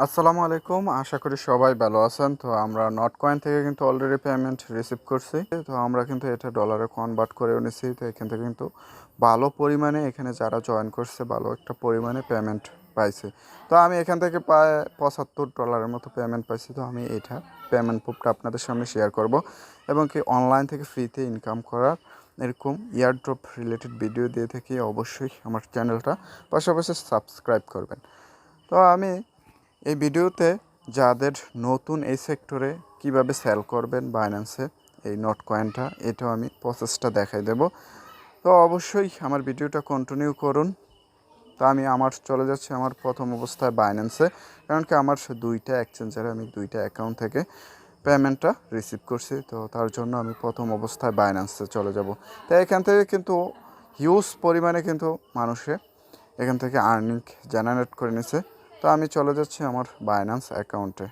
আসসালামু আলাইকুম, আশা করি সবাই ভালো আছেন। তো আমরা নট কয়েন থেকে কিন্তু অলরেডি পেমেন্ট রিসিভ করছি। তো আমরা কিন্তু এটা ডলারে কনভার্ট করেও নিছি। তো এখান থেকে কিন্তু ভালো পরিমাণে এখানে যারা জয়েন করছে ভালো একটা পরিমাণে পেমেন্ট পাইছে। তো আমি এখান থেকে প্রায় $75 মতো পেমেন্ট পাইছি। তো আমি এটা পেমেন্ট প্রুফটা আপনাদের সামনে শেয়ার করব এবং কি অনলাইন থেকে ফ্রিতে ইনকাম করার এরকম ইয়ারড্রপ রিলেটেড ভিডিও দিয়ে থাকি। অবশ্যই আমার চ্যানেলটা পাশাপাশি সাবস্ক্রাইব করবেন। তো আমি এই ভিডিওতে যাদের নতুন এই সেক্টরে কিভাবে সেল করবেন বাইন্যান্সে এই নট কয়েনটা, এটাও আমি প্রসেসটা দেখাই দেব। তো অবশ্যই আমার ভিডিওটা কন্টিনিউ করুন। তো আমি চলে যাচ্ছি আমার প্রথম অবস্থায় বাইন্যান্সে, কারণ কি আমার দুইটা এক্সচেঞ্জারে আমি দুইটা অ্যাকাউন্ট থেকে পেমেন্টটা রিসিভ করছি। তো তার জন্য আমি প্রথম অবস্থায় বাইন্যান্সে চলে যাব। তো এখান থেকে কিন্তু হিউজ পরিমাণে কিন্তু মানুষে এখান থেকে আর্নিং জেনারেট করে নিছে। তো আমি চলে যাচ্ছি আমার বাইন্যান্স অ্যাকাউন্টে।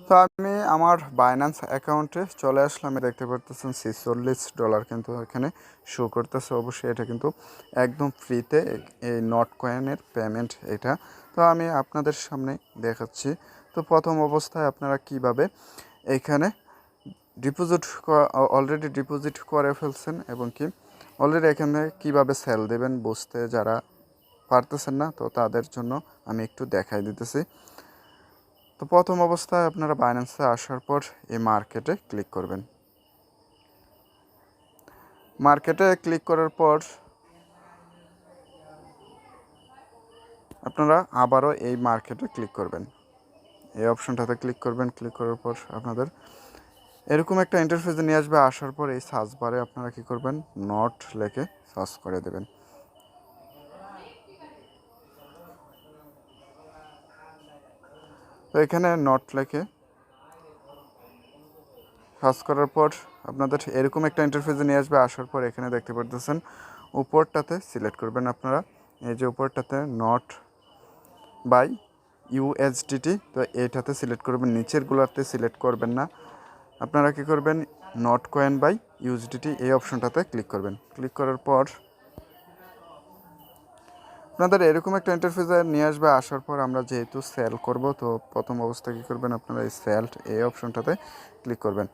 তো আমি আমার বাইন্যান্স অ্যাকাউন্টে চলে আসলাম। দেখতে পারতেছেন $46 কিন্তু এখানে শো করতেছে। অবশ্যই এটা কিন্তু একদম ফ্রিতে এই নট কয়েনের পেমেন্ট এটা। তো আমি আপনাদের সামনে দেখাচ্ছি। তো প্রথম অবস্থায় আপনারা কিভাবে এইখানে ডিপোজিট অলরেডি ডিপোজিট করে ফেলছেন এবং কি অলরেডি এখানে কিভাবে সেল দেবেন বুঝতে যারা পারতেছেন না, তো তাদের জন্য আমি একটু দেখাই দিতেছি। তো প্রথম অবস্থায় আপনারা বাইন্যান্সে আসার পর এই মার্কেটে ক্লিক করবেন। মার্কেটে ক্লিক করার পর আপনারা আবারও এই মার্কেটে ক্লিক করবেন, এই অপশনটাতে ক্লিক করবেন। ক্লিক করার পর আপনাদের এরকম একটা ইন্টারফেসে নিয়ে আসবে। আসার পর এই সার্চ বারে আপনারা কী করবেন, নট লিখে সার্চ করে দেবেন। তো এখানে নট লিখে সার্চ করার পর আপনাদের এরকম একটা ইন্টারফেসে নিয়ে আসবে। আসার পর এখানে দেখতে পারতেছেন উপরটাতে সিলেক্ট করবেন আপনারা, এই যে উপরটাতে নট বাই ইউএসডিটি, তো এইটাতে সিলেক্ট করবেন, নিচেরগুলোতে সিলেক্ট করবেন না। আপনারা কী করবেন, নট কয়েন বাই ইউএসডিটি এই অপশনটাতে ক্লিক করবেন। ক্লিক করার পর আপনাদের এরকম একটা ইন্টারফেসে নিয়ে আসবে। আসার পর আমরা যেহেতু সেল করব, তো প্রথম অবস্থায় কী করবেন, আপনারা এই সেল এই অপশনটাতে ক্লিক করবেন।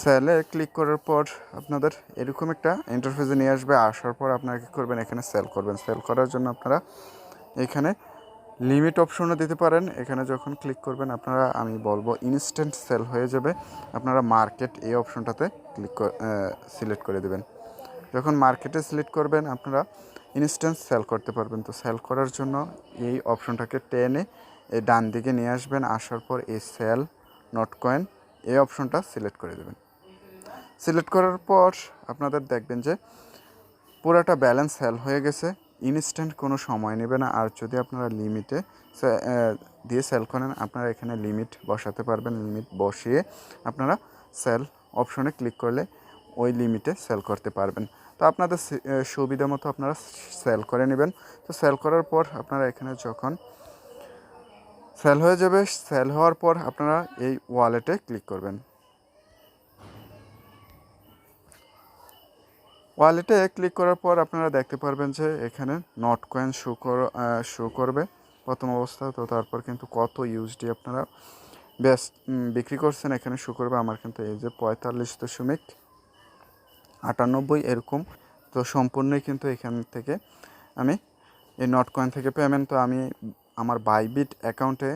সেলে ক্লিক করার পর আপনাদের এরকম একটা ইন্টারফেসে নিয়ে আসবে। আসার পর আপনারা কী করবেন, এখানে সেল করবেন। সেল করার জন্য আপনারা এখানে লিমিট অপশনও দিতে পারেন। এখানে যখন ক্লিক করবেন আপনারা, আমি বলবো ইনস্ট্যান্ট সেল হয়ে যাবে। আপনারা মার্কেট এই অপশনটাতে সিলেক্ট করে দেবেন। যখন মার্কেটে সিলেক্ট করবেন আপনারা ইনস্ট্যান্ট সেল করতে পারবেন। তো সেল করার জন্য এই অপশনটাকে টেনে এই ডান দিকে নিয়ে আসবেন। আসার পর এই সেল নট কয়েন এই অপশনটা সিলেক্ট করে দেবেন। সিলেক্ট করার পর আপনাদের দেখবেন যে পুরোটা ব্যালেন্স সেল হয়ে গেছে। ইনস্ট্যান্ট কোনো সময় নেবে না। আর যদি আপনারা লিমিটে দিয়ে সেল করেন, আপনারা এখানে লিমিট বসাতে পারবেন। লিমিট বসিয়ে আপনারা সেল অপশনে ক্লিক করলে ওই লিমিটে সেল করতে পারবেন। তো আপনাদের সুবিধা মতো আপনারা সেল করে নেবেন। তো সেল করার পর আপনারা এখানে যখন সেল হয়ে যাবে, সেল হওয়ার পর আপনারা এই ওয়ালেটে ক্লিক করবেন। ওয়ালেটে ক্লিক করার পর আপনারা দেখতে পারবেন যে এখানে নট কয়েন শো করবে প্রথম অবস্থা। তো তারপর কিন্তু কত ইউএসডি আপনারা বিক্রি করছেন এখানে শো করবে। আমার কিন্তু এই যে 45.98 এরকম। তো সম্পূর্ণই কিন্তু এখান থেকে আমি এই নট কয়েন থেকে পেমেন্ট। তো আমি আমার বাইবিট অ্যাকাউন্টে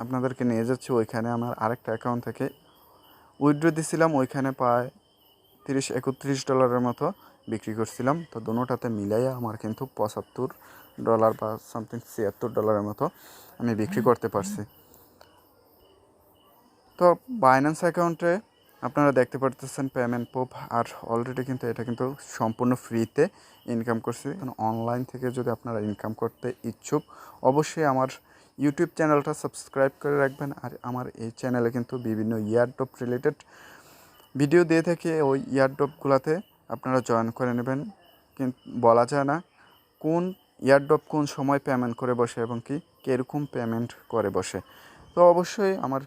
আপনাদেরকে নিয়ে যাচ্ছি। ওইখানে আমার আরেকটা অ্যাকাউন্ট থেকে উইথড্র দিছিলাম, ওইখানে প্রায় $31-31 মতো বিক্রি করছিলাম। তো দুটোটাতে মিলাইয়া আমার কিন্তু $75 বা সামথিং $76 মতো আমি বিক্রি করতে পারছি। তো বাইন্যান্স অ্যাকাউন্টে আপনারা দেখতে পারতেছেন পেমেন্ট প্রুফ। আর অলরেডি কিন্তু এটা কিন্তু সম্পূর্ণ ফ্রিতে ইনকাম করছি। অনলাইন থেকে যদি আপনারা ইনকাম করতে ইচ্ছুক, অবশ্যই আমার ইউটিউব চ্যানেলটা সাবস্ক্রাইব করে রাখবেন। আর আমার এই চ্যানেলে কিন্তু বিভিন্ন ইয়ারড্রপ রিলেটেড ভিডিও দিয়ে থাকে। ওই ইয়ারড্রপগুলোতে আপনারা জয়েন করে নেবেন। কিন্তু বলা যায় না কোন ইয়ারড্রপ কোন সময় পেমেন্ট করে বসে এবং কি কীরকম পেমেন্ট করে বসে। তো অবশ্যই আমার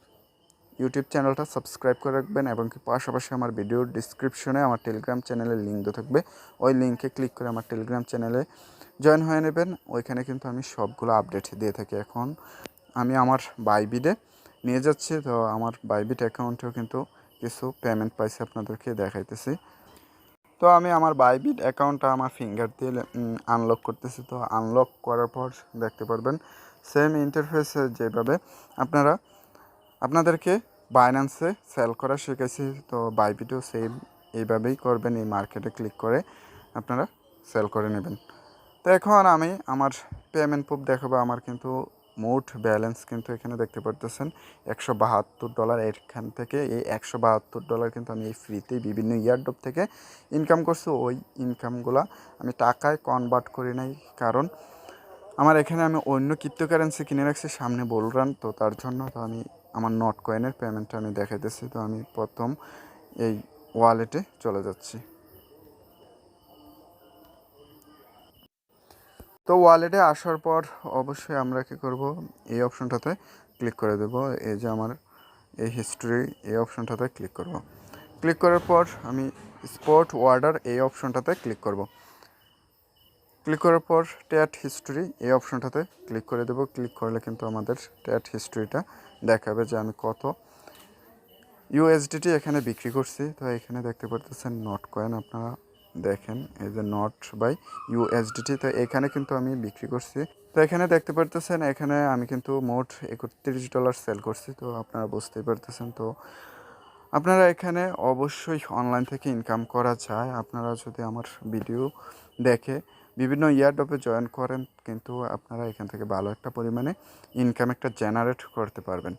ইউটিউব চ্যানেলটা সাবস্ক্রাইব করে রাখবেন এবং কি পাশাপাশি আমার ভিডিওর ডিসক্রিপশনে আমার টেলিগ্রাম চ্যানেলের লিঙ্ক দেওয়া থাকবে। ওই লিঙ্কে ক্লিক করে আমার টেলিগ্রাম চ্যানেলে জয়েন হয়ে নেবেন। ওইখানে কিন্তু আমি সবগুলো আপডেট দিয়ে থাকি। এখন আমি আমার বাইবিটে নিয়ে যাচ্ছি, তো আমার বাইবিট অ্যাকাউন্টেও কিন্তু কিছু পেমেন্ট পাইছে, আপনাদেরকে দেখাইতেছি। তো আমি আমার বাইবিট অ্যাকাউন্টটা আমার ফিঙ্গার দিয়ে আনলক করতেছি। তো আনলক করার পর দেখতে পারবেন সেম ইন্টারফেসে যেভাবে আপনাদেরকে বাইন্যান্সে সেল করা শিখেছি, তো বাইবিটও সেম এইভাবেই করবেন। এই মার্কেটে ক্লিক করে আপনারা সেল করে নেবেন। তো এখন আমি আমার পেমেন্ট প্রুফ দেখাবো। আমার কিন্তু মোট ব্যালেন্স কিন্তু এখানে দেখতে পারতেছেন $172। এখান থেকে এই $172 কিন্তু আমি এই ফ্রিতেই বিভিন্ন ইয়ারড্রপ থেকে ইনকাম করছি। ওই ইনকামগুলো আমি টাকায় কনভার্ট করি নাই, কারণ আমার এখানে আমি অন্য ক্রিপ্টোকারেন্সি কিনে রাখছি সামনে বল রান, তো তার জন্য তো আমি আমার নট কয়েনের পেমেন্টটা আমি দেখাইতেছি। তো আমি প্রথম এই ওয়ালেটে চলে যাচ্ছি। তো ওয়ালেটে আসার পর অবশ্যই আমরা কী করব, এই অপশনটাতে ক্লিক করে দেব। এই যে আমার এই হিস্ট্রি, এই অপশনটাতে ক্লিক করব। ক্লিক করার পর আমি স্পট অর্ডার এই অপশনটাতে ক্লিক করব। ক্লিক করার পর ট্যাট হিস্ট্রি এই অপশনটাতে ক্লিক করে দেব। ক্লিক করলে কিন্তু আমাদের ট্যাট হিস্ট্রিটা দেখাবে যে আমি কত ইউএসডিটি এখানে বিক্রি করছি। তো এখানে দেখতে পারতেছেন নট কয়েন, আপনারা দেখেন এই যে নট বাই ইউএসডিটি। তো এখানে কিন্তু আমি বিক্রি করছি। তো এখানে দেখতে পারতেছেন এখানে আমি কিন্তু মোট $31 সেল করছি। তো আপনারা বুঝতেই পারতেছেন। তো আপনারা এখানে অবশ্যই অনলাইন থেকে ইনকাম করা যায়। আপনারা যদি আমার ভিডিও দেখে বিভিন্ন ইয়ারড্রপে জয়েন করেন, কিন্তু আপনারা এখান থেকে ভালো একটা পরিমাণে ইনকাম একটা জেনারেট করতে পারবেন।